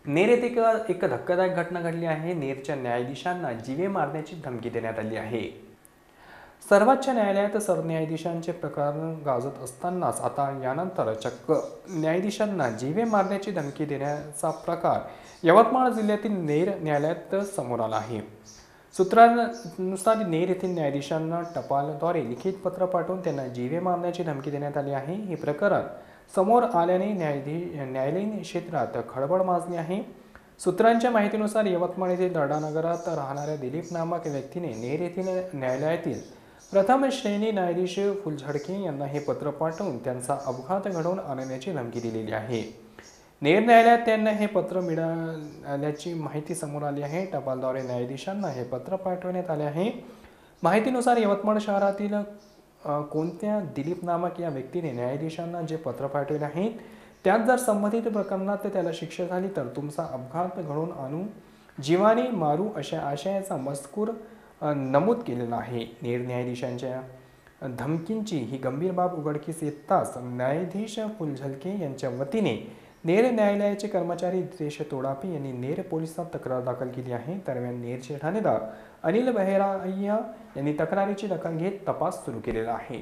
नेर येथे एक धक्कादायक घटना घडली आहे। नेरच्या न्यायाधीशांना जीवे मारण्याची धमकी देण्यात आली आहे। सर्वोच्च न्यायालयात सरन्यायाधीशांचे प्रकरण गाजत असतानाच आता यानंतर चक्क न्यायाधीशांना जीवे मारण्याची धमकी देण्याचा प्रकार यवतमाळ जिल्ह्यातील नेर न्यायालयात समोर आला आहे। सूत्रांनुसार नेर येथील न्यायाधीशांना टपालद्वारे लिखित पत्र पाठवून त्यांना जीवे मारण्याची धमकी देण्यात आली आहे। हे प्रकरण समोर आल्याने न्यायालयीन क्षेत्रात खळबळ माजली आहे। सूत्रांच्या माहितीनुसार यवतमाळ येथील दर्डानगरात राहणाऱ्या दिलीप नामक व्यक्तीने नेर येथील न्यायालयातील प्रथम श्रेणी न्यायाधीश फुलझडके यांना हे पत्र पाठवून त्यांचा अपघात घडवून आणण्याची धमकी दिलेली आहे। नेर न्यायालयात त्यांना हे पत्र मिळाल्याची माहिती समोर आली आहे। टपालद्वारे न्यायाधीशांना हे पत्र पाठवण्यात आले आहे। माहितीनुसार यवतमाळ शहरातील कोणत्या दिलीप नामक या व्यक्तीने न्यायाधीशांना जे पत्र पाठवले आहे त्यात जर संबंधित प्रकरणात त्याला शिक्षा झाली तर तुमचा अपघात घडवून आणू, जीवाने मारू अशा आशयाचा मजकूर नमूद केलेला आहे। नेर न्यायाधीशांच्या धमकींची ही गंभीर बाब उघडकीस येताच न्यायाधीश फुलझडके यांच्या वतीने नेर न्यायालयाचे कर्मचारी दितेश तोडापे यांनी नेर पोलिसात तक्रार दाखल केली आहे। दरम्यान नेरचे ठाणेदार अनिल बहेराय्या यांनी तक्रारीची दखल घेत तपास सुरू केलेला आहे।